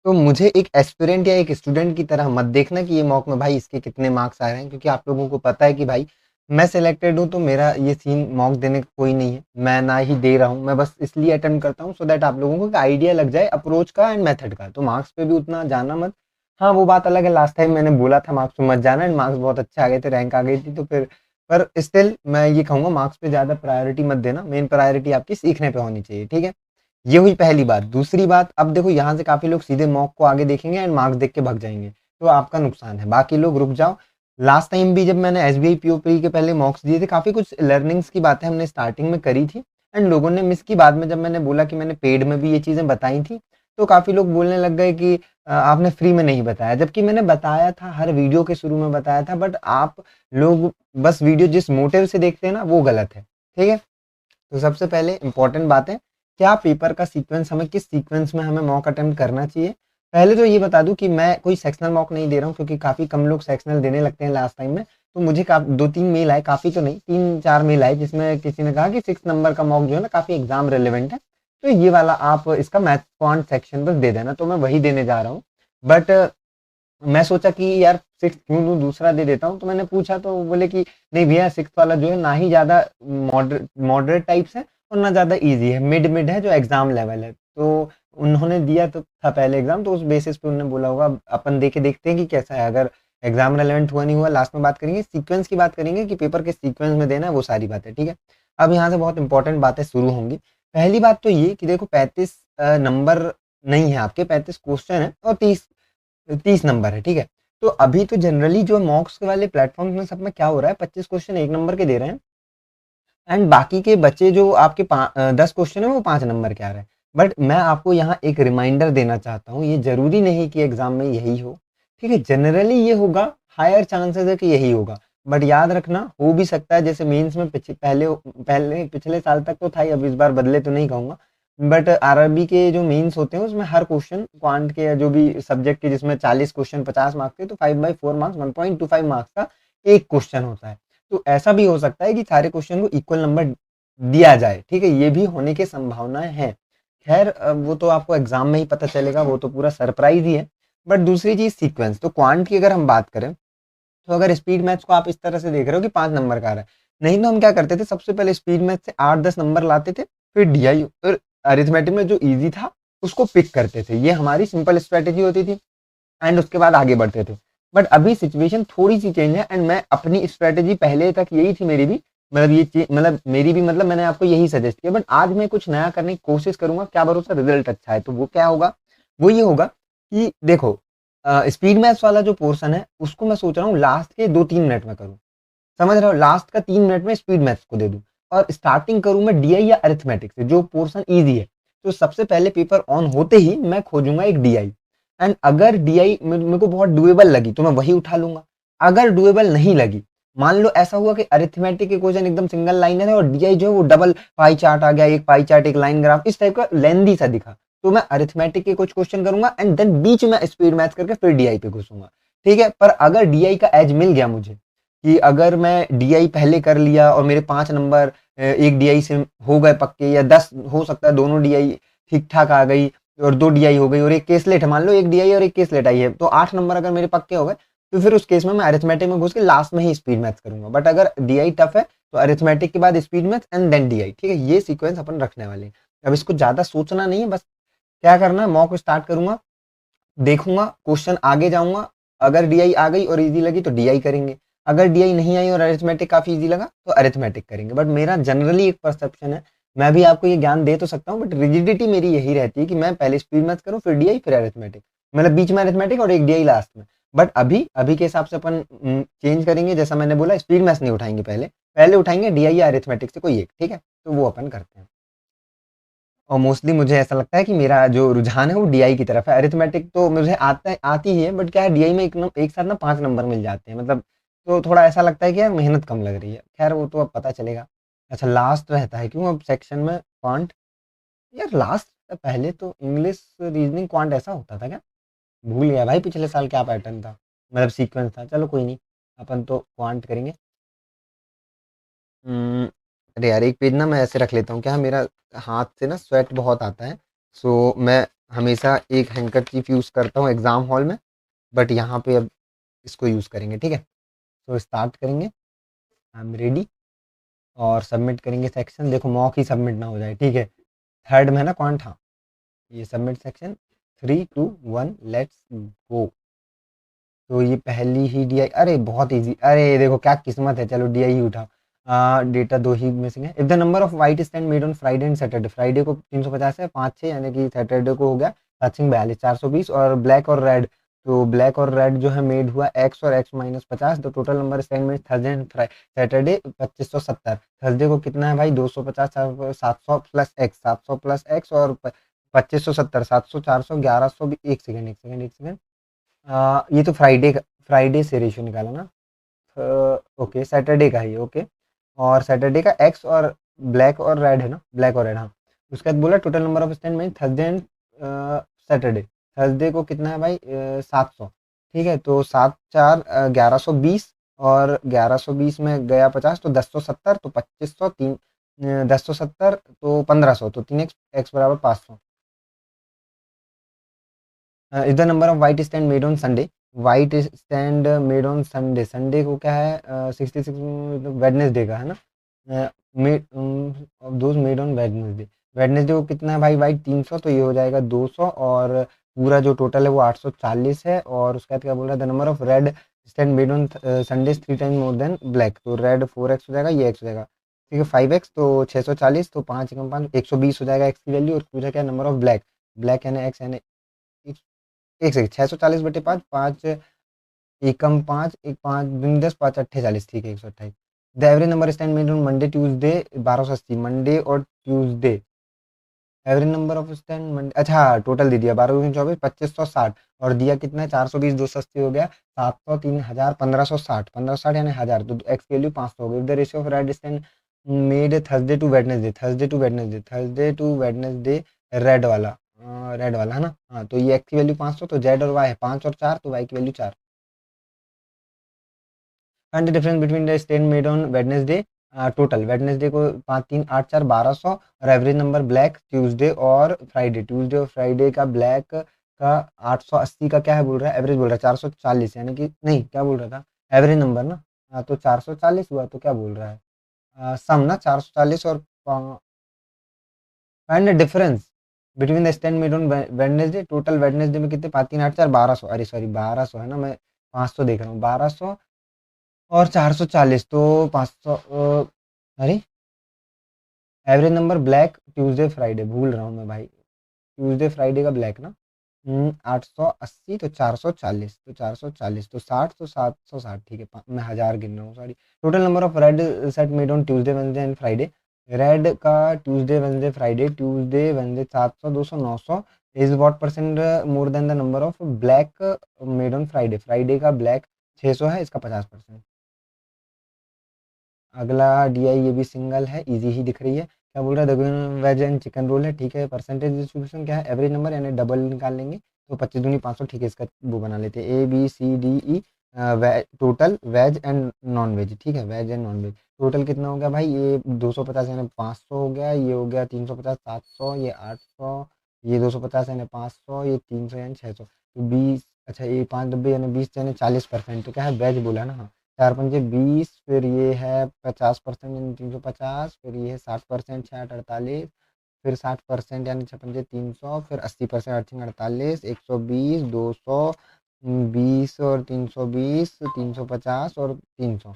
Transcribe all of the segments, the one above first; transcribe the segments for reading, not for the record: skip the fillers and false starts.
तो मुझे एक एस्पिरेंट या एक स्टूडेंट की तरह मत देखना कि ये मॉक में भाई इसके कितने मार्क्स आ रहे हैं, क्योंकि आप लोगों को पता है कि भाई मैं सिलेक्टेड हूँ तो मेरा ये सीन मॉक देने का कोई नहीं है, मैं ना ही दे रहा हूँ, मैं बस इसलिए अटेम्प्ट करता हूँ सो दैट आप लोगों को एक आइडिया लग जाए अप्रोच का एंड मेथड का। तो मार्क्स पे भी उतना जाना मत। हाँ, वो बात अलग है, लास्ट टाइम मैंने बोला था मार्क्स पे मत जाना एंड मार्क्स बहुत अच्छे आ गए थे, रैंक आ गई थी, तो फिर पर स्टिल मैं ये कहूँगा मार्क्स पे ज़्यादा प्रायोरिटी मत देना, मेन प्रायोरिटी आपकी सीखने पे होनी चाहिए, ठीक है। ये हुई पहली बात। दूसरी बात, अब देखो यहाँ से काफ़ी लोग सीधे मॉक को आगे देखेंगे एंड मार्क्स देख के भाग जाएँगे, तो आपका नुकसान है। बाकी लोग रुक जाओ। लास्ट टाइम भी जब मैंने एसबीआई पीओपी के पहले मॉक्स दिए थे, काफ़ी कुछ लर्निंग्स की बातें हमने स्टार्टिंग में करी थी एंड लोगों ने मिस की। बाद में जब मैंने बोला कि मैंने पेड में भी ये चीज़ें बताई थी, तो काफ़ी लोग बोलने लग गए कि आपने फ्री में नहीं बताया, जबकि मैंने बताया था, हर वीडियो के शुरू में बताया था, बट आप लोग बस वीडियो जिस मोटिव से देखते हैं ना, वो गलत है, ठीक है। तो सबसे पहले इंपॉर्टेंट बात है, क्या पेपर का सीक्वेंस, हमें किस सीक्वेंस में हमें मॉक अटेम्प्ट करना चाहिए। पहले तो ये बता दूं कि मैं कोई सेक्शनल मॉक नहीं दे रहा हूँ, क्योंकि काफ़ी कम लोग सेक्शनल देने लगते हैं लास्ट टाइम में। तो मुझे दो तीन मेल आए, काफ़ी तो नहीं, 3-4 मेल आए, जिसमें किसी ने कहा कि 6 नंबर का मॉक जो है ना काफ़ी एग्जाम रिलेवेंट है, तो ये वाला आप इसका मैथ क्वांट सेक्शन बस दे देना, तो मैं वही देने जा रहा हूँ। बट मैं सोचा कि यार सिक्स क्यों दूं, दूसरा दे देता हूँ। तो मैंने पूछा तो बोले कि नहीं भैया, सिक्स वाला जो है ना ही ज़्यादा मॉडरेट टाइप्स है और ना ज़्यादा इजी है, मिड मिड है जो एग्ज़ाम लेवल है। तो उन्होंने दिया तो था पहले एग्ज़ाम, तो उस बेसिस पे उन्होंने बोला होगा, अपन दे के देखते हैं कि कैसा है। अगर एग्ज़ाम रेलेवेंट हुआ नहीं हुआ लास्ट में बात करेंगे, सीक्वेंस की बात करेंगे कि पेपर के सीक्वेंस में देना है, वो सारी बातें, ठीक है। अब यहाँ से बहुत इंपॉर्टेंट बातें शुरू होंगी। पहली बात तो ये कि देखो 35 नंबर नहीं है आपके, 35 क्वेश्चन है और 30 नंबर है, ठीक है। तो अभी तो जनरली जो मॉक्स वाले प्लेटफॉर्म में सब में क्या हो रहा है, 25 क्वेश्चन 1 नंबर के दे रहे हैं एंड बाकी के बचे जो आपके 10 क्वेश्चन है वो 5 नंबर के आ रहे हैं। बट मैं आपको यहाँ एक रिमाइंडर देना चाहता हूँ, ये जरूरी नहीं कि एग्जाम में यही हो, ठीक है। जनरली ये होगा, हायर चांसेस है कि यही होगा, बट याद रखना हो भी सकता है, जैसे मेंस में पहले पहले पिछले साल तक तो था ही, अब इस बार बदले तो नहीं कहूँगा। बट आरआरबी के जो मेंस होते हैं उसमें हर क्वेश्चन क्वांट के या जो भी सब्जेक्ट के, जिसमें 40 क्वेश्चन 50 मार्क्स के, तो 5/4 मार्क्स 1.25 मार्क्स का एक क्वेश्चन होता है। तो ऐसा भी हो सकता है कि सारे क्वेश्चन को इक्वल नंबर दिया जाए, ठीक है, ये भी होने की संभावनाएं हैं। खैर वो तो आपको एग्जाम में ही पता चलेगा, वो तो पूरा सरप्राइज ही है। बट दूसरी चीज सीक्वेंस, तो क्वांट की अगर हम बात करें, तो अगर स्पीड मैथ्स को आप इस तरह से देख रहे हो कि 5 नंबर का आ रहा है, नहीं तो हम क्या करते थे, सबसे पहले स्पीड मैथ से 8-10 नंबर लाते थे, फिर डीआई और अरिथमेटिक में जो इजी था उसको पिक करते थे। ये हमारी सिंपल स्ट्रेटेजी होती थी एंड उसके बाद आगे बढ़ते थे। बट अभी सिचुएशन थोड़ी सी चेंज है एंड मैं अपनी स्ट्रेटेजी, पहले तक यही थी मेरी भी, मतलब मतलब मेरी भी, मतलब मैंने आपको यही सजेस्ट किया, बट आज मैं कुछ नया करने की कोशिश करूंगा, क्या भरोसा रिजल्ट अच्छा है। तो वो क्या होगा, वो ये होगा कि देखो स्पीड मैथ्स वाला जो पोर्शन है उसको मैं सोच रहा हूँ लास्ट के 2-3 मिनट में करूँ, समझ रहे हो, लास्ट का 3 मिनट में स्पीड मैथ्स को दे दूं और स्टार्टिंग करूं मैं डीआई या अरिथमेटिक से, जो पोर्शन इजी है। तो सबसे पहले पेपर ऑन होते ही मैं खोजूंगा एक डीआई एंड अगर डीआई मेरे को बहुत डुएबल लगी तो मैं वही उठा लूंगा। अगर डुएबल नहीं लगी, मान लो ऐसा हुआ कि अरिथमेटिक के क्वेश्चन एकदम सिंगल लाइन है और डीआई जो है वो डबल पाई चार्ट आ गया, एक पाई चार्ट एक लाइन ग्राफ इस टाइप का लेंदी सा दिखा, तो मैं अरिथमेटिक के कुछ क्वेश्चन करूंगा एंड देन बीच में स्पीड मैथ्स करके फिर डीआई पे घुसूंगा, ठीक है। पर अगर डीआई का एज मिल गया मुझे, कि अगर मैं डीआई पहले कर लिया और मेरे 5 नंबर एक डीआई से हो गए पक्के, या 10 हो सकता है दोनों डीआई ठीक ठाक आ गई और 2 डीआई हो गई और एक केसलेट है, मान लो एक डीआई और एक केसलेट आई है, तो 8 नंबर अगर मेरे पक्के हो गए, तो फिर उस केस में मैं अरिथमेटिक में घुस के लास्ट में ही स्पीड मैथ्स करूंगा। बट अगर डीआई टफ है तो अरिथमेटिक के बाद speed maths and then DI, ठीक है। ये सीक्वेंस अपन रखने वाले हैं। अब इसको ज्यादा सोचना नहीं है, बस क्या करना है, मॉक स्टार्ट करूंगा, देखूंगा क्वेश्चन, आगे जाऊंगा, अगर डीआई आ गई और इजी लगी तो डीआई करेंगे, अगर डीआई नहीं आई और अरिथमेटिक काफी इजी लगा तो अरिथमेटिक करेंगे। बट मेरा जनरली एक परसेप्शन है, मैं भी आपको ये ज्ञान दे तो सकता हूँ, बट रिजिडिटी मेरी यही रहती है कि मैं पहले स्पीड मैथ करूँ, फिर डीआई, फिर अरिथमेटिक, मतलब बीच में अरिथमेटिक और एक डीआई लास्ट में। बट अभी अभी के हिसाब से अपन चेंज करेंगे, जैसा मैंने बोला, स्पीड मैथ नहीं उठाएंगे, पहले पहले उठाएंगे डीआई या अरिथमेटिक से कोई एक, ठीक है। तो वो अपन करते हैं और मोस्टली मुझे ऐसा लगता है कि मेरा जो रुझान है वो डीआई की तरफ है। अरिथमेटिक तो मुझे आती ही है, बट क्या है, डीआई में एक साथ ना 5 नंबर मिल जाते हैं, मतलब तो थोड़ा ऐसा लगता है कि यार मेहनत कम लग रही है। खैर वो तो अब पता चलेगा। अच्छा, लास्ट रहता है क्यों अब सेक्शन में क्वांट, यार लास्ट, पहले तो इंग्लिश रीजनिंग क्वांट ऐसा होता था क्या, भूल गया भाई पिछले साल क्या पैटर्न था, मतलब सीक्वेंस था। चलो कोई नहीं, अपन तो क्वांट करेंगे। हम्म, अरे यार एक पेज ना मैं ऐसे रख लेता हूँ, क्या है, मेरा हाथ से ना स्वेट बहुत आता है, सो मैं हमेशा एक हैंकरचीफ यूज़ करता हूँ एग्ज़ाम हॉल में, बट यहाँ पे अब इसको यूज़ करेंगे, ठीक है। तो स्टार्ट करेंगे, आई एम रेडी, और सबमिट करेंगे सेक्शन। देखो मॉक ही सबमिट ना हो जाए, ठीक है। थर्ड में है ना क्वांट, हाँ, ये सबमिट सेक्शन। 3 2 1 let's go. तो ये पहली ही डीआई, अरे बहुत इजी, अरे देखो क्या किस्मत है, चलो डीआई ही उठा। डेटा दो ही मिसिंग है। If the number of white stand made on Friday and Saturday, Friday को 350 है, 5 6, यानी कि सैटरडे को हो गया 7 42, 420। और ब्लैक और रेड, तो ब्लैक और रेड जो है मेड हुआ एक्स और एक्स -50। तो टोटल नंबर स्टैंड में थर्सडे एंड सैटरडे 2570। थर्सडे को कितना है भाई, 250, 700 प्लस एक्स, 700 प्लस एक्स, और 2570, 700, 400, 1100 भी। एक सेकेंड, एक सेकेंड, एक सेकेंड। ये तो फ्राइडे का, फ्राइडे से रेशियो निकाला ना। ओके, सैटरडे का ही, ओके। और सैटरडे का एक्स और ब्लैक और रेड है ना, ब्लैक और रेड, हाँ। उसके बाद बोला टोटल नंबर ऑफ स्टैंड में थर्सडे एंड सैटरडे। थर्सडे को कितना है भाई, 700, ठीक है। तो 7 4 1120, और 1120 में गया 50, तो 1070, तो 2500, 1070, तो 1500, तो 3x, x बराबर 500। Is the number of white stand made on Sunday, white stand made on Sunday, Sunday को क्या है, 66, वेडनेसडे का है ना, made those made on Wednesday. Wednesday को कितना है भाई, वाइट 300, तो ये हो जाएगा 200, और पूरा जो टोटल है वो 840 है। और उसके बाद क्या बोल रहा है, the number of red stand made on Sundays 3 time more than black, तो रेड 4x हो जाएगा, ये x हो जाएगा, ठीक है। 5x तो 640, तो 5 कम 5 120 हो जाएगा x की वैल्यू। और पूछा क्या, नंबर ऑफ ब्लैक, ब्लैक यानी x यानी एक सेकंड, 640/5, 5 एकम 5, एक 5 दूनी 10, 5 अट्ठे 40, ठीक है, 128। The average number stand made on Monday Tuesday 1280, Monday और Tuesday average number of stand Monday, अच्छा टोटल दे दिया 12 24 2560, और दिया कितना है 420, 280 हो गया 700, 3000, 1560, 1560 यानी 1000, तो एक्स वैल्यू 500 हो गई। The ratio of red stand made Thursday to Wednesday, Thursday to Wednesday, Thursday to Wednesday, red वाला, रेड वाला है ना, हाँ। तो ये एक्स की वैल्यू 500, तो जेड और वाई है 5 और 4, तो वाई की value 4। And the difference between the stand made on Wednesday, total Wednesday को 5 3 8 4 1200, और एवरेज नंबर ब्लैक ट्यूसडे और फ्राइडे, ट्यूसडे और फ्राइडे का ब्लैक का 880 का क्या है बोल रहा है, एवरेज बोल रहा है 440, यानी कि नहीं, क्या बोल रहा था, एवरेज नंबर ना, तो 440 हुआ, तो क्या बोल रहा है, सम ना 440 और find the difference between the stand made on Wednesday, total Wednesday में कितने, 5 3 8 4 1200, अरे सॉरी 1200 है ना, मैं 500 देख रहा हूँ, 1200 और 440, तो 500, अरे average number black Tuesday Friday, भूल रहा हूँ मैं भाई, ट्यूसडे फ्राइडे का ब्लैक ना, 880, तो 440, तो 440, तो 60, तो 760, ठीक है, मैं 1000 गिन रहा हूँ, sorry. Total number of red set made on Tuesday Wednesday and Friday, red का Tuesday Wednesday Friday, Tuesday Wednesday 700 200 900, is what percent more than the number of black made on Friday, Friday का black 600 है, इसका 50%। अगला DI, ये भी single है, easy ही दिख रही है। क्या बोल रहा है, वेज एंड चिकन रोल है, ठीक है। परसेंटेज डिस्ट्रीब्यूशन क्या है, एवरेज नंबर यानी डबल निकाल लेंगे, तो 25 दूनी 500, ठीक है, इसका वो बना लेते हैं ABCDE, total veg and non veg, ठीक है, veg and non veg. Total कितना हो गया भाई, ये 250 यानी 500 हो गया, ये हो गया 350 700, ये 800, ये 250 यानी 500, ये 300 यानी 600, तो 20, अच्छा ये 5 डब्बे यानी 20 यानी 40%, तो क्या है, वेज बोला है ना, हाँ। 4 5 20, फिर ये है 50% यानी 350, फिर ये है 60%, 6 8 48, फिर 60% यानी 6 5 300, फिर 80%, 8 6 48, 120, 200, 20 और 320, 350 और 300,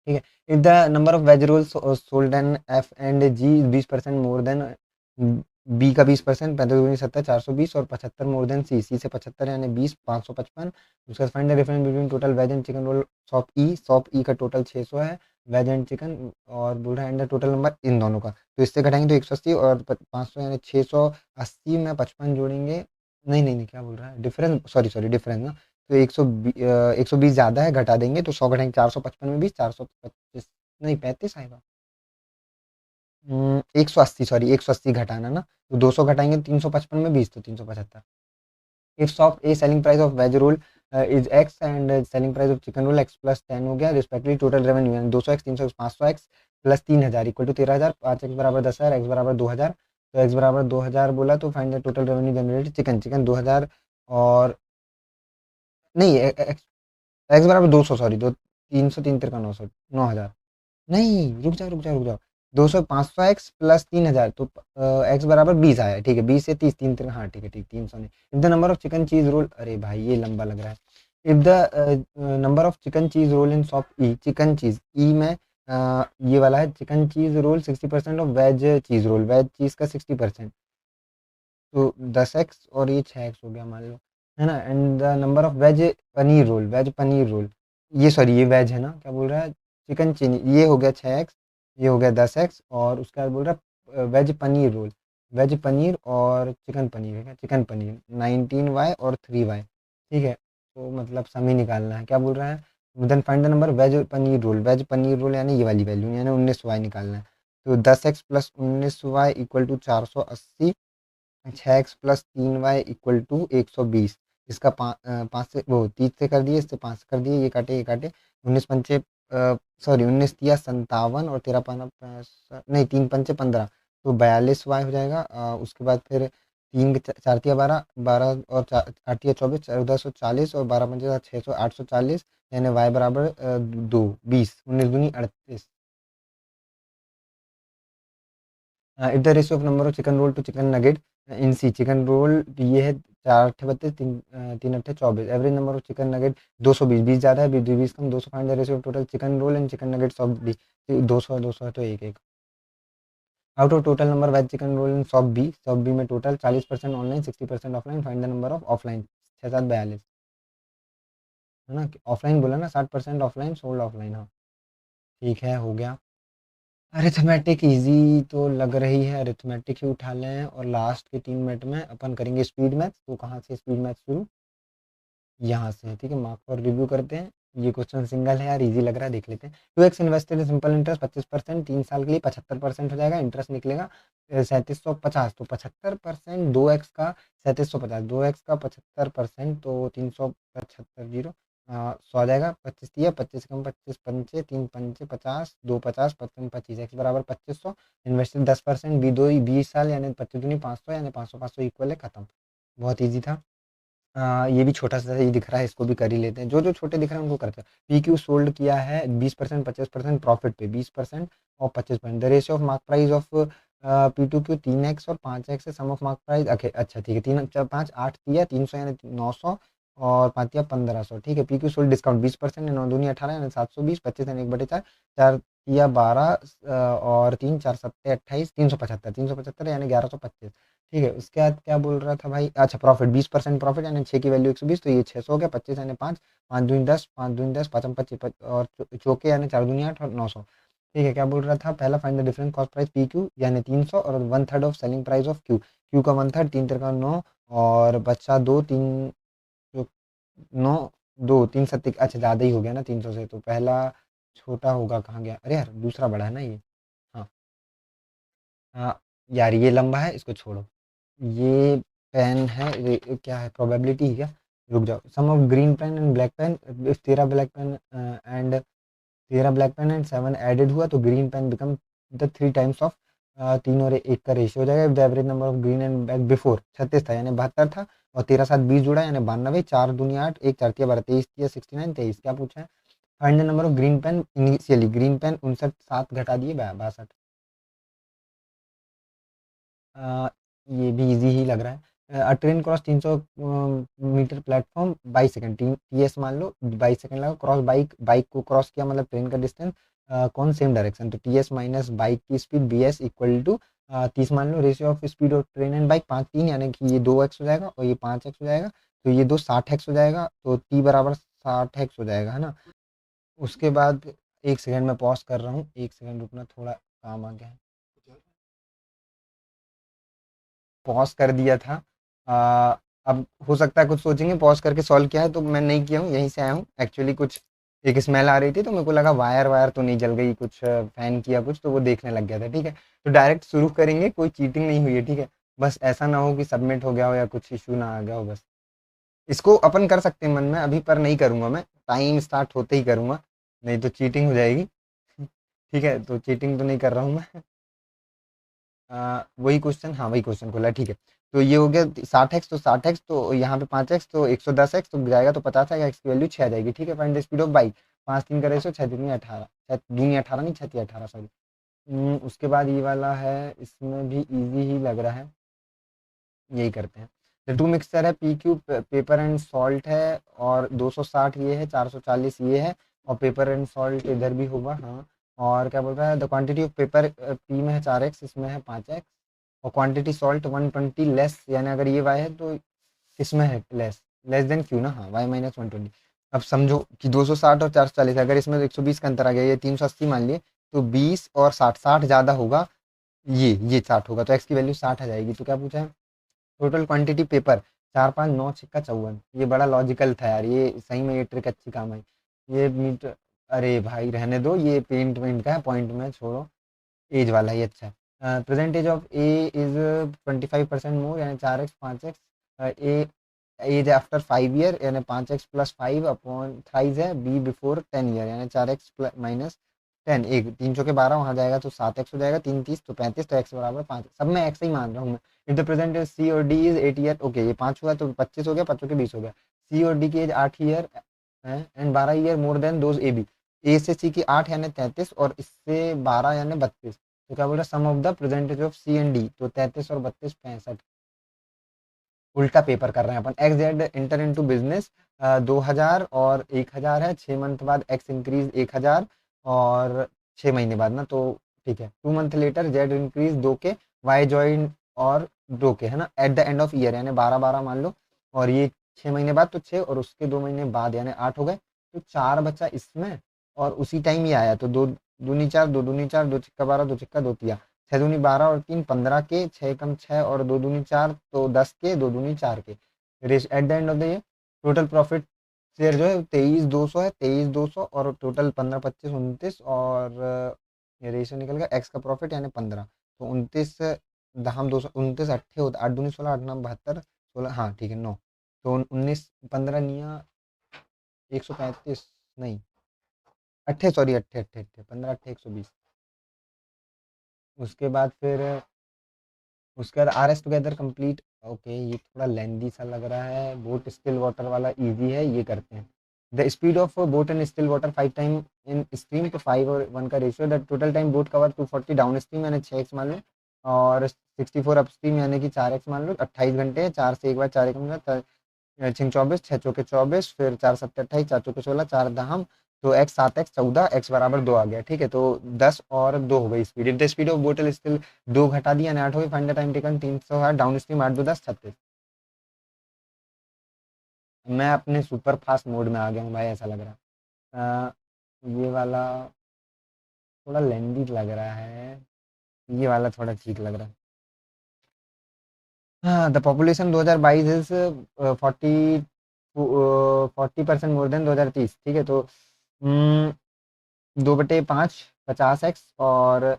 ठीक है। If the number of veg rolls sold in F and G 20% more than B का 20%, 35 70, 420, और 75 मोर देन सी, सी से 75 यानी 20, 555। उसका find the difference between total veg and chicken roll shop E, shop E का टोटल 600 है, वेज एंड चिकन, और बोल रहा है एंड टोटल नंबर इन दोनों का, तो इससे घटाएंगे तो 180 और 500 यानी 680 में 55 जोड़ेंगे, नहीं नहीं नहीं, क्या बोल रहा है, डिफरेंस, सॉरी सॉरी डिफरेंस ना, तो 120 ज़्यादा है, घटा देंगे, तो 100 घटाएंगे, 455 में 20, 425, नहीं 35 आएगा, 180, सॉरी 180 घटाना ना, तो 200 घटाएंगे 355 में 20, तो 375। If shop A selling price of veg roll is x and selling price of chicken roll x plus 10 हो गया, respectively total revenue 200x 300x 500x plus 3000 equal to 13000, 5x बराबर 10,000, x बराबर 2000, तो एक्स बराबर 2000 बोला, तो find the total revenue generated chicken, chicken 2000 और नहीं एक्स, एक्स बराबर 200, सॉरी, दो 300, 3 तिरका 900, 9000, नहीं रुक जाओ रुक जाओ रुक जाओ, 200 500 एक्स प्लस 3000, तो एक्स बराबर 20 आया, ठीक है, 20 से 30, 3 तिरका, हाँ ठीक है ठीक, 300 नहीं। If the number of chicken cheese roll, अरे भाई ये लंबा लग रहा है। If the number of chicken cheese roll in shop E, chicken cheese E में ये वाला है, chicken cheese roll 60% of veg cheese roll, veg cheese का 60%, तो 10x और ये 6x हो गया मान लो, है ना। And the number of veg paneer roll, veg paneer roll, ये सॉरी ये वेज है ना, क्या बोल रहा है, चिकन चीनी, ये हो गया 6x, ये हो गया 10x, और उसके बाद बोल रहा है veg paneer roll, veg paneer और चिकन पनीर है क्या, चिकन पनीर 19y और 3y, ठीक है। तो मतलब समी निकालना है, क्या बोल रहा है, then find the number veg paneer roll, veg paneer roll यानी ये वाली वैल्यू यानी 19y निकालना है। तो 10x plus 19y equal to 480, 6x plus 3y equal to 120, इसका पाँच से वो 30 से कर दिए, इससे 5 से कर दिए, ये काटे 19 पंचे, सॉरी 19 तिया 57 और 13 पाना नहीं 3 पंचे 15, तो 42y हो जाएगा। उसके बाद फिर 3 4 तिया 12, 12 और 8 तिया 24, 1440 और 12 पंचे 600, 840, यानी y बराबर 2 20, 19 दूनी 38। If the ratio of number of chicken roll to chicken nugget in C, chicken roll ये है 4 अट्ठे 32, 3 अट्ठे 24, average number of chicken nugget 220, 20 ज़्यादा है 20 कम, 200 find the ratio of total chicken roll and chicken nuggets of the, 200 200 है तो एक एक। Out of total number veg chicken roll in shop B में टोटल 40% online 60% offline, find the number of offline, 6 7 42, है ना, ऑफलाइन बोला ना, 60% ऑफलाइन सोल्ड ऑफलाइन, हाँ ठीक है हो गया। अरिथमेटिक इजी तो लग रही है, अरिथमेटिक ही उठा लें, और लास्ट के 3 मिनट में अपन करेंगे स्पीड मैथ्स, तो कहाँ से स्पीड मैथ्स शुरू, यहाँ से है, ठीक है। मार्क पर रिव्यू करते हैं, ये क्वेश्चन सिंगल है यार, इजी लग रहा है, देख लेते हैं। 2x invested in simple interest 25%, 3 साल के लिए 75% हो जाएगा, इंटरेस्ट निकलेगा 3750, तो 75%, 2x का 3750, 2x का 75%, तो 375 जीरो 100 आ जाएगा, 25 दिया 25 कम 25 पंचे 3 पंचे 50, 2 50 55 25, एक्स बराबर 2500, इन्वेस्टेड 10%, बी दो 20 साल यानी 25 दूनी 500, यानी 500 500 इक्वल है, खत्म। बहुत ईजी था। ये भी छोटा-सा ही दिख रहा है, इसको भी कर ही लेते हैं। जो-जो छोटे दिख रहे हैं उनको करते हैं। पीक्यू सोल्ड किया है 20%, 50% प्रॉफिट पे, 20% और 25%। The ratio of mark price of P2Q 3x और 5x है, सम ऑफ मार्क प्राइस अच्छा ठीक है, 3 4 5 8 तिया 300 यानी 900 और 5 तिया 1500, ठीक है। पीक्यू सोल्ड डिस्काउंट 20% है, 9 दूनी 18 यानी 720, 25 यानी 1/4, 4 तिया 12 और 3 4 सत्ते 28, 375, 375 यानी 1125, ठीक है। उसके बाद क्या बोल रहा था भाई, अच्छा प्रॉफिट 20% प्रॉफिट यानी 6 की वैल्यू 120, तो ये 600 हो गया, 25 यानी 5, 5 दूनी 10, 5 दूनी 10, 5 25 और चौके यानी 4 दूनी 8 और 900, ठीक है। क्या बोल रहा था, पहला find the difference cost price P Q यानी 300 और 1/3 of selling price of Q, Q का 1/3, 3 तिरका 9 और बच्चा 2 3 9 2 3 सत्ते, अच्छा ज़्यादा ही हो गया ना 300 से, तो पहला छोटा होगा कहाँ गया, अरे यार दूसरा बड़ा है ना ये, हाँ हाँ यार ये लंबा है, इसको छोड़ो। ये पेन है, क्या है, प्रोबेबिलिटी है क्या, रुक जाओ। Sum of green pen and black pen, if 13 black pen and 7 added हुआ तो green pen become the 3 times of 3 और 1 का रेशियो हो जाएगा। The average number of green and black before 36 था यानी 72 था, और 13 साथ 20 जुड़ा यानी 92, 4 दूनी 8, 1 4 तिया 12, 23 तिया 69, 23। क्या पूछा है, find the number of green pen initially, green pen 59, 7 घटा दिए 62, ये भी इजी ही लग रहा है। Train cross 300 metre platform 22 second, T S मान लो 22 सेकंड लगा, क्रॉस बाइक, बाइक को क्रॉस किया मतलब ट्रेन का डिस्टेंस, कौन सेम डायरेक्शन, तो टी एस माइनस बाइक की speed B S equal to 30 मान लो। Ratio of speed of train and bike 5:3 यानी कि ये 2x हो जाएगा और ये 5x हो जाएगा, तो ये दो 60x हो जाएगा, तो टी बराबर 60x हो जाएगा, है ना। उसके बाद 1 सेकंड में पॉज कर रहा हूँ, 1 सेकंड रुकना, थोड़ा काम आ गया है, पॉज कर दिया था। अब हो सकता है कुछ सोचेंगे पॉज करके सॉल्व किया है, तो मैं नहीं किया हूँ, यहीं से आया हूँ एक्चुअली। कुछ एक स्मेल आ रही थी तो मेरे को लगा वायर वायर तो नहीं जल गई, कुछ फैन किया कुछ, तो वो देखने लग गया था, ठीक है। तो डायरेक्ट शुरू करेंगे, कोई चीटिंग नहीं हुई है, ठीक है। बस ऐसा ना हो कि सबमिट हो गया हो या कुछ इशू ना आ गया हो, बस इसको अपन कर सकते हैं मन में अभी, पर नहीं करूँगा मैं, टाइम स्टार्ट होते ही करूँगा, नहीं तो चीटिंग हो जाएगी। ठीक है, तो चीटिंग तो नहीं कर रहा हूँ मैं। वही क्वेश्चन, हाँ वही क्वेश्चन खोला है, ठीक है। तो ये हो गया 60x, तो 60x तो यहाँ पे 5x तो 110x तो जाएगा तो 50 आएगा, x की वैल्यू 6 आ जाएगी, ठीक है। Find the speed of bike, 5 3 करे 100, 6 दूनी 18, 6 दूनी 18 नहीं 6 18 सॉरी। उसके बाद ये वाला है, इसमें भी इजी ही लग रहा है, यही करते हैं। द टू मिक्सचर है P Q, paper and salt है, और 260 ये है, 440 ये है, और पेपर एंड सॉल्ट इधर भी होगा, हाँ। और क्या बोल रहा है, the quantity of paper P में है 4x, इसमें है 5x, और क्वांटिटी सॉल्ट 120 लेस, यानी अगर ये वाई है तो किसमें है लेस, लेस देन क्यू ना, हाँ वाई माइनस 120। अब समझो कि 260 और 440, अगर इसमें 120 का अंतर आ गया, ये 380 मान लिए, तो 20 और 60, 60 ज़्यादा होगा, ये 60 होगा, तो एक्स की वैल्यू 60 आ जाएगी। तो क्या पूछा है, टोटल क्वांटिटी पेपर, 4 5 9 छिक्का 54। ये बड़ा लॉजिकल था यार, ये सही में ये ट्रिक अच्छी काम आई। ये मीटर, अरे भाई रहने दो, ये पेंट वेंट का है, पॉइंट में छोड़ो, एज वाला ही अच्छा है। Present age of A is 25% more, यानी 4x 5x, ए एज आफ्टर 5 ईयर, यानी 5x प्लस 5 अपॉन थ्राइज है, बी बिफोर 10 ईयर, यानी 4x माइनस 10, एक 3 चौके 12 वहाँ जाएगा तो 7x हो जाएगा, 3 30 तो 35, तो x बराबर 5, सब में x ही मान रहा हूँ मैं। इफ द प्रेजेंट एज सी और डी इज 8 ईयर, ओके ये 5 हुआ तो 25 हो गया, 5 के 20 हो गया। सी और डी की age 8 year and 12 year more than those A B, A से सी की 8 यानी 33, और इससे 12 यानी 32। तो क्या बोल रहा है, sum of the percentage of C and D, तो 33 और 32 65। उल्टा पेपर कर रहे हैं अपन। X Z enter into business, 2000 और 1000 है, 6 मंथ बाद एक्स इंक्रीज 1000, और 6 महीने बाद ना, तो ठीक है। 2 मंथ लेटर जेड इंक्रीज 2 के, वाई ज्वाइन और 2 के, है ना, at the end of year, यानी 12 12 मान लो, और ये 6 महीने बाद तो 6, और उसके 2 महीने बाद यानी 8 हो गए, तो 4 बचा इसमें, और उसी टाइम ये आया, तो 2 दूनी 4, 2 दूनी 4, 2 छिक्का 12, 2 छिक्का 2 तिया, 6 दूनी 12 और 3 15 के, 6 कम 6 और 2 दूनी 4, तो 10 के, 2 दूनी 4 के। रेश at the end of the year total profit share जो है 23 200 है, 23 200, और टोटल 15 25 29, और ये रेशियो निकल गया एक्स का प्रॉफिट यानी 15, तो 29 दहम 200, 29 अट्ठे होता, 8 दूनी 16, 8 9 72, 16, हाँ ठीक है 9, तो 19 15 निया 135, नहीं अट्ठे, सॉरी अट्ठे अट्ठे अट्ठे 15 अट्ठे 120। उसके बाद फिर उसके बाद are S together complete, okay ये थोड़ा लेंदी सा लग रहा है, बोट स्टिल वाटर वाला इजी है, ये करते हैं। The speed of boat in still water 5 time in stream, तो 5 और 1 का ratio, the total time boat cover 240 down stream, यानी 6x मान लो, और 64 अप स्ट्रीम यानी कि 4x मान लो, 28 घंटे, 4 से एक बार 4 छिंग 24, 6 चौके 24, फिर 4 सत्ते 28, 4 चौके 16, 4 दहम, तो x 7x 14, x बराबर 2 आ गया, ठीक है। तो 10 और 2 हो गई speed. If the speed of bottle still 2 घटा दिया, 8 हो गई, फाइंड द टाइम टेकन 300 है, डाउन स्ट्रीम 8 2 10 36। मैं अपने सुपर फास्ट मोड में आ गया हूँ भाई, ऐसा लग रहा है। ये वाला थोड़ा लेंदी लग रहा है, ये वाला थोड़ा ठीक लग रहा है। हाँ, the population 2022 is 40% more than 2030, ठीक है। तो 2/5 50x और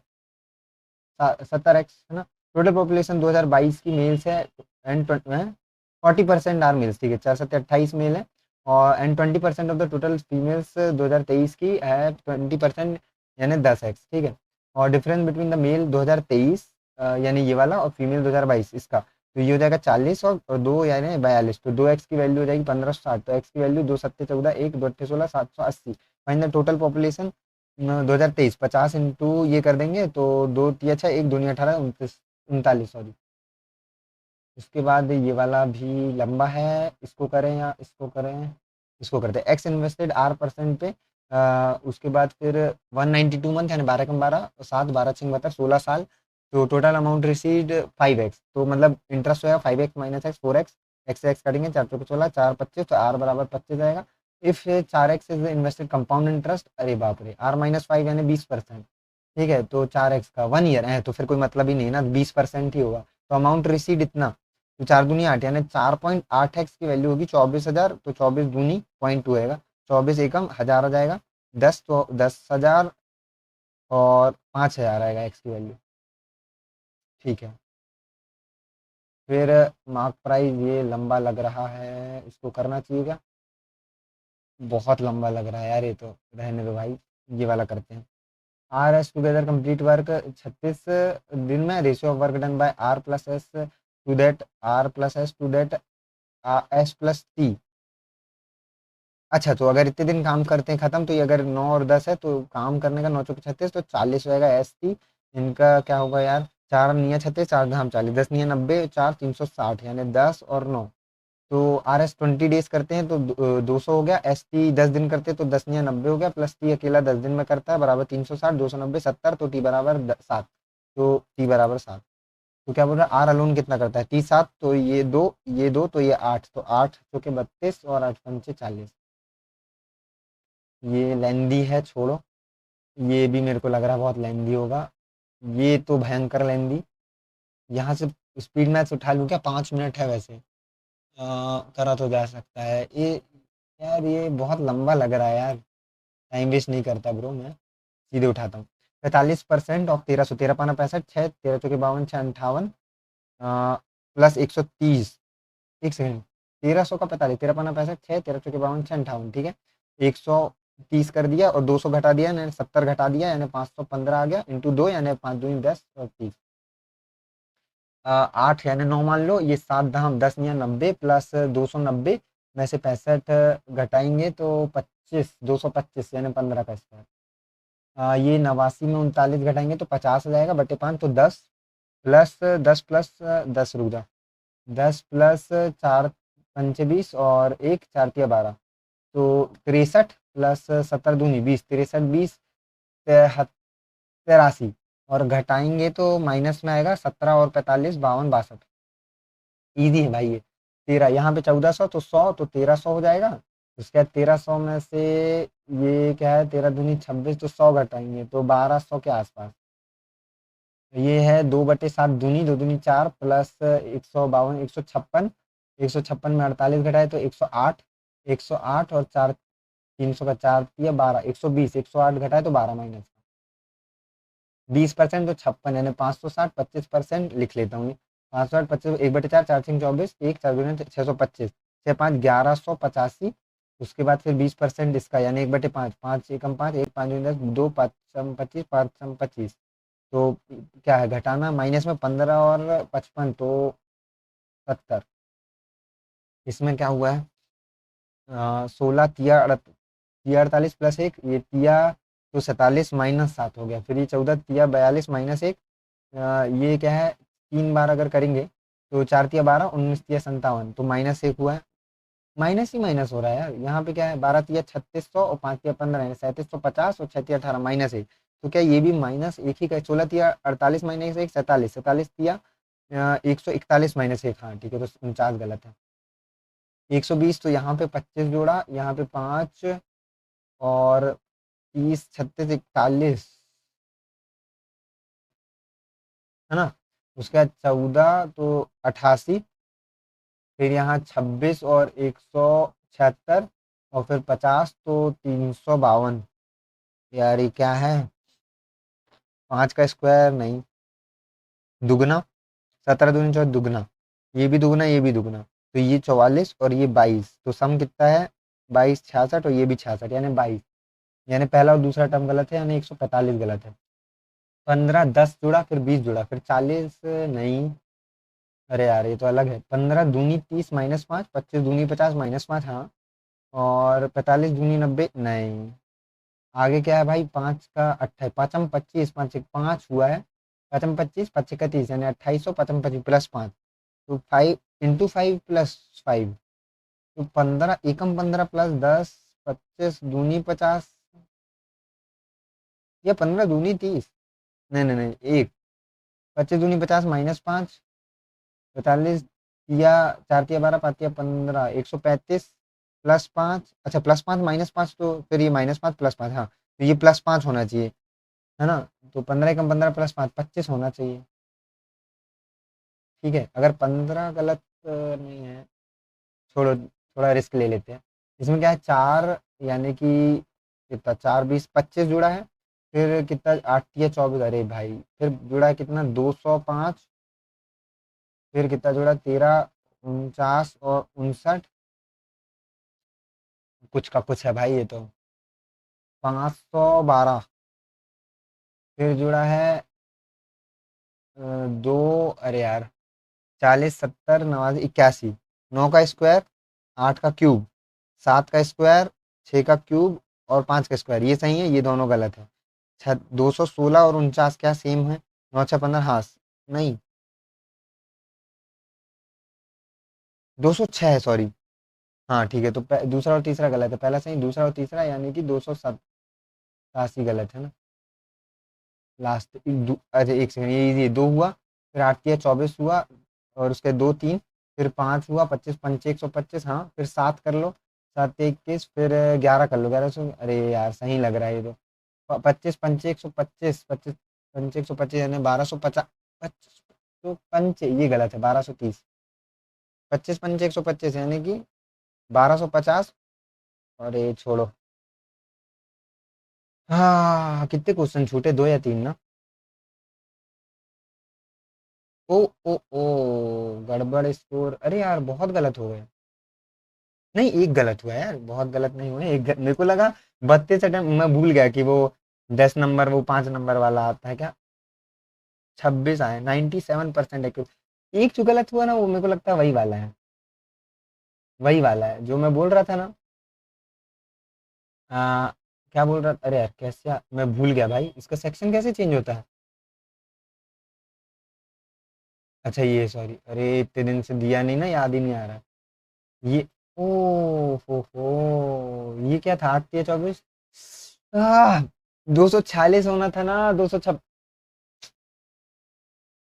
70x, है ना। टोटल पॉपुलेशन 2022 की मेल्स है, एंड 40% आर मेल्स, ठीक है, 4 7 28 मेल है, और and 20% of the total females 2023 की है 20%, यानी 10x, ठीक है। और डिफरेंस बिटवीन द मेल 2023 यानी ये वाला, और फीमेल 2022 इसका, तो ये हो जाएगा 40, और 2 यानी 42, तो 2x की वैल्यू हो जाएगी 1560, तो x की वैल्यू 2 सत्ते 14, 1 2 अट्ठे 16, 780। Find the total population 2023, 50 into ये कर देंगे, तो 2 तिया 6, 1 दूनी 18 29 39, सॉरी। उसके बाद ये वाला भी लंबा है, इसको करें या इसको करें, इसको करते हैं। एक्स इन्वेस्टेड आर परसेंट पे, उसके बाद फिर 192 मंथ, यानी 12 कम 12, 7 12 6 72, 16 साल, तो टोटल अमाउंट रिसीव्ड 5x, तो मतलब इंटरेस्ट होगा 5x minus x 4x, x से एक्स करेंगे, 4 चौके 16, 4 25, तो आर बराबर 25 आएगा। If 4x is invested compound interest, अरे बाप रे, आर माइनस 5 यानी 20%, ठीक है, तो 4x का 1 ईयर है, तो फिर कोई मतलब ही नहीं ना, 20% ही होगा, तो अमाउंट रिसीव्ड इतना, तो 4 दूनी 8, यानी 4.8x की वैल्यू होगी 24,000, तो 24 दूनी 0.2 आएगा, 24 एकम हज़ार आ जाएगा, 10 तो 10,000, और 5,000 आएगा एक्स की वैल्यू, ठीक है। फिर मार्क प्राइस, ये लंबा लग रहा है, इसको करना चाहिए क्या, बहुत लंबा लग रहा है यार, ये तो रहने दो भाई, ये वाला करते हैं। R S together complete work 36 दिन में, ratio of work done by R plus S to that R plus S to that S plus T. अच्छा, तो अगर इतने दिन काम करते हैं खत्म, तो ये अगर 9 और 10 है तो काम करने का 9 चौके 36, तो 40 रहेगा एस टी। इनका क्या होगा यार, 4 निया 36, 4 धाम 40, 10 निया 90, 4 360, यानी 10 और 9। तो आर एस 20 डेज करते हैं तो 200 हो गया, एस टी 10 दिन करते हैं तो 10 निया 90 हो गया, प्लस टी अकेला 10 दिन में करता है बराबर 360, 290 70, तो टी बराबर 7। तो टी बराबर 7। तो क्या बोल रहा है, आर अलोन कितना करता है, टी 7, तो ये दो तो ये 8, तो 8 चौके 32 और 8 पंचे 40। ये लेंदी है, छोड़ो। ये भी मेरे को लग रहा है बहुत लेंदी होगा। ये तो भयंकर लेंदी। यहाँ से स्पीड मैथ्स उठा लूँ क्या, 5 मिनट है वैसे। करा तो जा सकता है ये। यार ये बहुत लंबा लग रहा है यार, टाइम वेस्ट नहीं करता ब्रो, मैं सीधे उठाता हूँ। 45% ऑफ 1300, 13 5 65, 6 13 चौके 52, 6 58, प्लस 130। एक सेकंड, 1300 का 45, 13 5 65, 6 13 चौके 52, 6 58, ठीक है। 130 कर दिया और 200 घटा दिया, यानी 70 घटा दिया, यानी 515 आ गया, इंटू 2 यानी 5 दूनी 10 और 30। 8 यानी 9 मान लो, ये 7 धाम 10 या 90, प्लस 290 में से 65 घटाएंगे तो 25, 225 यानी 15 का स्क्वायर। ये 89 में 39 घटाएंगे तो 50 हो जाएगा, बटे 5 तो 10, प्लस 10 प्लस 10 रुक जा, 10 प्लस 4 पंचे 20 और एक 4 तिया 12, तो 63, प्लस 70 दूनी 20, 63 20 83, और घटाएंगे तो माइनस में आएगा 17 और 45 52 62। इजी है भाई ये। 13 यहाँ पे 1400 तो 100, तो 1300 हो जाएगा। उसके बाद 1300 में से ये क्या है, 13 दूनी 26, तो 100 घटाएंगे तो 1200 के आसपास। ये है 2/7 दूनी, 2 दूनी 4, प्लस 152 156, 156 में 48 घटाए तो 108, 108 और 4 300 का 4 या 12, 120, 108 घटाए तो 12 माइनस 20%, तो 56 यानी 560, 25% लिख लेता हूँ। 560 25, 1/4, 4 24, एक 4 दूनी 625, 6 5 1185। उसके बाद फिर 20% इसका, यानी 1/5, 5 एकम 5, 1 5 दूनी 10, 2 5 25, 5 25। तो क्या है घटाना, माइनस में 15 और 55 तो 70। इसमें क्या हुआ है, 16 तिया 48 प्लस एक, ये तिया तो 47 माइनस 7 हो गया, फिर ये 14 तिया 42 माइनस एक। ये क्या है, 3 बार अगर करेंगे तो 4 तिया 12, 19 तिया 57, तो माइनस एक हुआ है। माइनस ही माइनस हो रहा है यार, यहाँ पे क्या है, 12 तिया 3600 और 5 तिया 15 है 3750, और 6 तिया 18 माइनस एक। तो क्या ये भी माइनस एक ही का, 16 तिया 48 माइनस एक 47, 47 तिया 141 माइनस एक, हाँ ठीक है, तो 49 गलत है। 120, तो यहाँ पे 25 जोड़ा, यहाँ पे 5 और 30 36 41, है ना। उसके बाद 14 तो 88, फिर यहाँ 26 और 176, और फिर 50 तो 352। यार ये क्या है, 5 का स्क्वायर नहीं, दुगना, 17 दूनी 14 दुगना, ये भी दुगना ये भी दुगना, तो ये 44 और ये 22, तो सम कितना है, 22 66, और ये भी 66 यानी 22, यानी पहला और दूसरा टर्म गलत है, यानी 145 गलत है। 15 10 जुड़ा, फिर 20 जुड़ा, फिर 40 नहीं, अरे यार ये तो अलग है। 15 दूनी 30 माइनस 5, 25 दूनी 50 माइनस 5, हाँ। और 45 दूनी 90 नहीं। आगे क्या है भाई, 5 का 28, पाँचम 25, 5 5 हुआ है, पाँचम 25 5 का 30, यानी 2800, पाँचम 25 प्लस 5, तो 5 इंटू 5 प्लस 5, तो 15 एकम 15 प्लस 10, 25 दूनी 50, या 15 दूनी 30, नहीं नहीं नहीं एक, 25 दूनी 50 माइनस 5, 45 या 4 या 12, 5 या 15, 135 प्लस 5, अच्छा प्लस 5 माइनस 5, तो फिर ये माइनस 5 प्लस 5, हाँ तो ये प्लस 5 होना चाहिए, है ना। तो 15 कम 15 प्लस 5 25 होना चाहिए। ठीक है, अगर 15 गलत नहीं है, छोड़ो, थोड़ा रिस्क ले लेते हैं। इसमें क्या है, 4 यानी कि कितना, 4 20 25 जुड़ा है, फिर कितना 8 या 24, अरे भाई फिर जुड़ा है कितना 205, फिर कितना जुड़ा 13 49 और 59, कुछ का कुछ है भाई ये तो, 512। फिर जुड़ा है 2, अरे यार, 40, 70, 89, 81। 9 का स्क्वायर, 8 का क्यूब, 7 का स्क्वायर, 6 का क्यूब और 5 का स्क्वायर, ये सही है, ये दोनों गलत है। 216 और 49 क्या सेम है? 9 6 15, हाँ नहीं, 206 है, सॉरी। हाँ ठीक है, तो दूसरा और तीसरा गलत है, पहला सही, दूसरा और तीसरा यानी कि 287 गलत है ना। लास्ट, अच्छा एक सेकंड, ये दो हुआ, फिर 8 3 24 हुआ, और उसके दो तीन, फिर 5 हुआ, 25 पंचे 125, हाँ, फिर 7 कर लो, 7 21, फिर 11 कर लो, 1100, अरे यार सही लग रहा है ये तो। 25 पंचे 125, 25 पंचे 125 यानी 1250, 25 तो पंचे, ये गलत है, 1230। 25 पंचे 125 यानी कि 1250, और ये छोड़ो। हाँ, कितने क्वेश्चन छूटे, दो या तीन ना? ओ ओ ओ, गड़बड़ स्कोर, अरे यार बहुत गलत हो गए। नहीं, एक गलत हुआ है यार, बहुत गलत नहीं हुए, मेरे को लगा 32 अटेम्प्ट, मैं भूल गया कि वो 10 नंबर, वो 5 नंबर वाला आता है क्या। 26 आए, 97% एक्यूरेट। एक जो गलत हुआ ना, वो मेरे को लगता है वही वाला है, वही वाला है जो मैं बोल रहा था ना। आ, क्या बोल रहा था, अरे यार कैसे, मैं भूल गया भाई, इसका सेक्शन कैसे चेंज होता है? अच्छा ये, सॉरी, अरे इतने दिन से दिया नहीं ना, याद ही नहीं आ रहा। ये, ओ हो, ये क्या था, 8 3 24, 246 होना था ना, 206।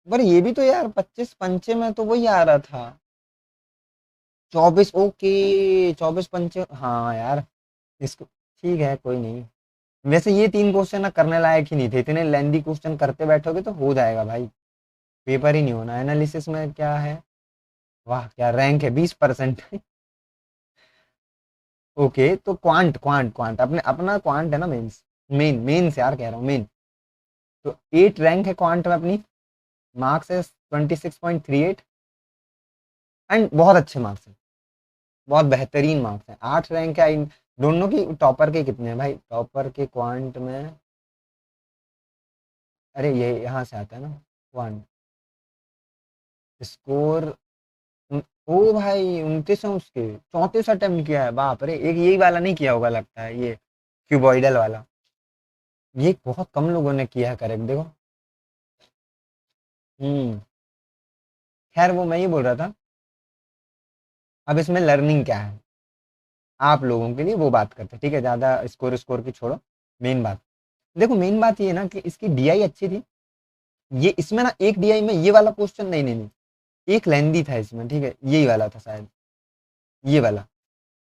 पर ये भी तो यार 25 पंचे में तो वही आ रहा था। 24, ओके, 24 पंचे, हाँ यार, इसको, ठीक है कोई नहीं। वैसे ये तीन क्वेश्चन ना करने लायक ही नहीं थे, इतने लेंदी क्वेश्चन करते बैठोगे तो हो जाएगा भाई, पेपर ही नहीं होना। एनालिसिस में क्या है, वाह क्या रैंक है, 20%। ओके, तो क्वांट क्वांट क्वांट अपने अपना क्वांट है ना, मेंस, मेंस यार कह रहा हूँ, मेन। तो 8 रैंक है क्वांट में अपनी, मार्क्स है 26.38, एंड बहुत अच्छे मार्क्स हैं, बहुत बेहतरीन मार्क्स हैं, 8 रैंक है इन दोनों की। टॉपर के कितने हैं भाई, टॉपर के क्वांट में, अरे ये यहाँ से आता है ना, क्वांट स्कोर, ओ भाई 29 है उसके, 34 अटेम्प्ट किया है, बाप रे, एक यही वाला नहीं किया होगा लगता है, ये क्यूबॉइडल वाला, ये बहुत कम लोगों ने किया है करेक्ट, देखो। हम्म, खैर वो मैं ही बोल रहा था, अब इसमें लर्निंग क्या है आप लोगों के लिए, वो बात करते हैं, ठीक है, ज़्यादा स्कोर स्कोर की छोड़ो, मेन बात। देखो मेन बात ये है ना कि इसकी डीआई अच्छी थी, ये इसमें ना एक डीआई में ये वाला क्वेश्चन, नहीं नहीं नहीं, एक लेंदी था इसमें, ठीक है, यही वाला था शायद, ये वाला,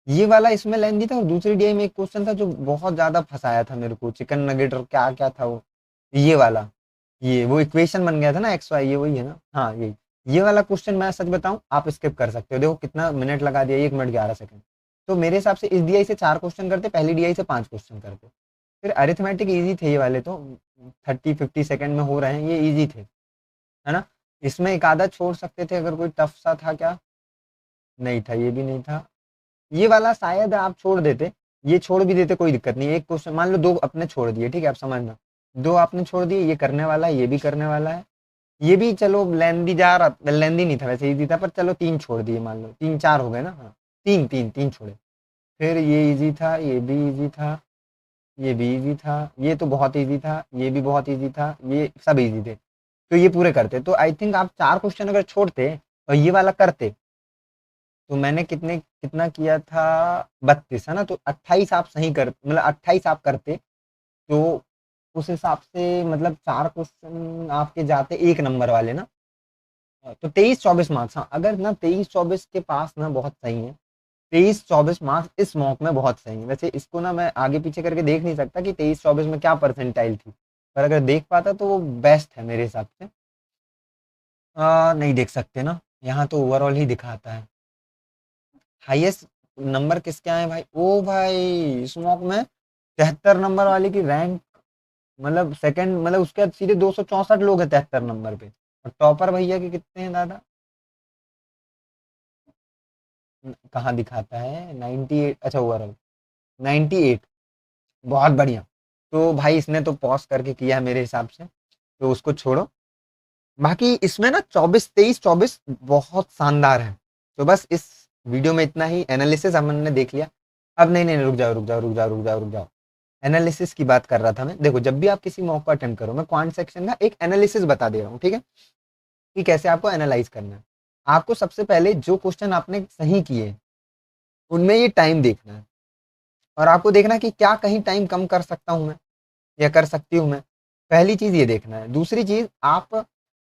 ये वाला इसमें लेंदी था, और दूसरी डीआई में एक क्वेश्चन था जो बहुत ज्यादा फंसाया था मेरे को, चिकन नगेट और क्या क्या था वो, ये वाला, ये वो इक्वेशन बन गया था ना, एक्स वाई, ये वही है ना, हाँ यही। ये वाला क्वेश्चन मैं सच बताऊं, आप स्किप कर सकते हो, देखो कितना मिनट लगा दिया, 1 मिनट 11 सेकंड। तो मेरे हिसाब से इस डीआई से 4 क्वेश्चन करते, पहली डीआई से 5 क्वेश्चन करते। फिर अरिथमेटिक इजी थे ये वाले तो, 30 50 सेकंड में हो रहे हैं, ये इजी थे, है ना। इसमें एक आधा छोड़ सकते थे अगर कोई टफ सा था क्या, नहीं था, ये भी नहीं था, ये वाला शायद आप छोड़ देते, ये छोड़ भी देते कोई दिक्कत नहीं, एक क्वेश्चन मान लो, दो अपने छोड़ दिए, ठीक है, आप समझना, दो आपने छोड़ दिए, ये करने वाला है, ये भी करने वाला है, ये भी चलो लेंदी जा रहा, लेंदी नहीं था वैसे, इजी था, पर चलो तीन छोड़ दिए, मान लो 3 4 हो गए ना, हाँ, तीन तीन तीन छोड़े। फिर ये इजी था, ये भी इजी था, ये भी इजी था, ये तो बहुत इजी था, ये भी बहुत इजी था, ये सब इजी थे, तो ये पूरे करते, तो आई थिंक आप 4 क्वेश्चन अगर छोड़ते और ये वाला करते, तो मैंने कितने कितना किया था, 32 है ना, तो 28 आप सही कर, मतलब 28 आप करते, तो उस हिसाब से मतलब 4 क्वेश्चन आपके जाते 1 नंबर वाले ना, तो 23 24 मार्क्स, हाँ, अगर ना 23 24 के पास ना बहुत सही है, 23 24 मार्क्स इस मॉक में बहुत सही है, वैसे इसको ना मैं आगे पीछे करके देख नहीं सकता कि 23 24 में क्या परसेंटाइल थी, पर अगर देख पाता तो वो बेस्ट है मेरे हिसाब से। नहीं देख सकते ना, यहाँ तो ओवरऑल ही दिखाता है। हाईएस्ट नंबर किसके आए भाई, ओ भाई स्मॉक में 73 नंबर वाले की रैंक, मतलब सेकंड, मतलब उसके बाद सीधे 264 लोग हैं 73 नंबर पे, और टॉपर भैया के कितने हैं दादा, कहाँ दिखाता है, 98, अच्छा ओवरऑल 98, बहुत बढ़िया। तो भाई इसने तो पॉज करके किया है मेरे हिसाब से, तो उसको छोड़ो। बाकी इसमें ना 24, 23, 24 बहुत शानदार है। तो बस इस वीडियो में इतना ही, एनालिसिस हमने देख लिया। अब नहीं नहीं, रुक जाओ रुक जाओ रुक जाओ रुक जाओ रुक जाओ, एनालिसिस की बात कर रहा था मैं। देखो जब भी आप किसी मॉक को अटेम्प्ट करो, मैं क्वांट सेक्शन का एक एनालिसिस बता दे रहा हूँ, ठीक है, कि कैसे आपको एनालाइज करना है। आपको सबसे पहले जो क्वेश्चन आपने सही किए उनमें ये टाइम देखना है, और आपको देखना है कि क्या कहीं टाइम कम कर सकता हूँ मैं या कर सकती हूँ मैं। पहली चीज ये देखना है। दूसरी चीज, आप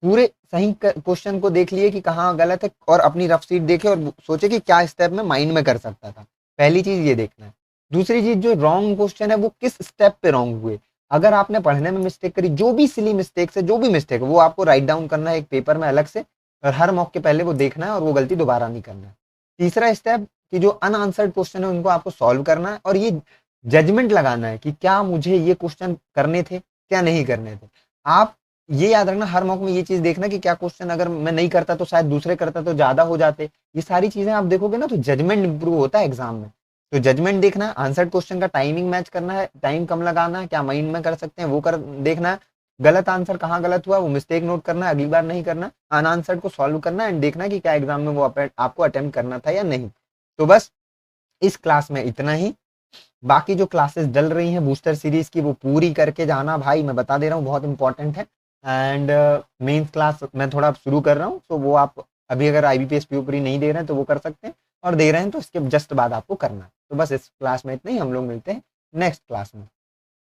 पूरे सही क्वेश्चन को देख लिए कि कहाँ गलत है, और अपनी रफ शीट देखे और सोचे कि क्या स्टेप में माइंड में कर सकता था। पहली चीज ये देखना है। दूसरी चीज, जो रॉन्ग क्वेश्चन है वो किस स्टेप पे रॉन्ग हुए। अगर आपने पढ़ने में मिस्टेक करी, जो भी सिली मिस्टेक है, जो भी मिस्टेक है, वो आपको राइट डाउन करना है एक पेपर में अलग से, और हर मॉक के पहले वो देखना है और वो गलती दोबारा नहीं करना है। तीसरा स्टेप, कि जो अनआंसर्ड क्वेश्चन है उनको आपको सॉल्व करना है, और ये जजमेंट लगाना है कि क्या मुझे ये क्वेश्चन करने थे, क्या नहीं करने थे। आप ये याद रखना, हर मौके में ये चीज देखना कि क्या क्वेश्चन अगर मैं नहीं करता तो शायद दूसरे करता तो ज्यादा हो जाते। ये सारी चीजें आप देखोगे ना तो जजमेंट इंप्रूव होता है एग्जाम में। तो जजमेंट देखना है, आंसर्ड क्वेश्चन का टाइमिंग मैच करना है, टाइम कम लगाना है, क्या माइंड में कर सकते हैं वो कर देखना है, गलत आंसर कहाँ गलत हुआ वो मिस्टेक नोट करना है, अगली बार नहीं करना, अनआंसर्ड को सॉल्व करना है, एंड देखना कि क्या एग्जाम में वो आपको अटेम्प्ट करना था या नहीं। तो बस इस क्लास में इतना ही। बाकी जो क्लासेस डल रही हैं बूस्टर सीरीज की, वो पूरी करके जाना भाई, मैं बता दे रहा हूँ, बहुत इंपॉर्टेंट है। एंड मेंस क्लास मैं थोड़ा शुरू कर रहा हूँ, तो वो आप अभी अगर IBPS POP नहीं दे रहे हैं तो वो कर सकते हैं, और दे रहे हैं तो इसके जस्ट बाद आपको करना है। तो बस इस क्लास में इतना ही, हम लोग मिलते हैं नेक्स्ट क्लास में।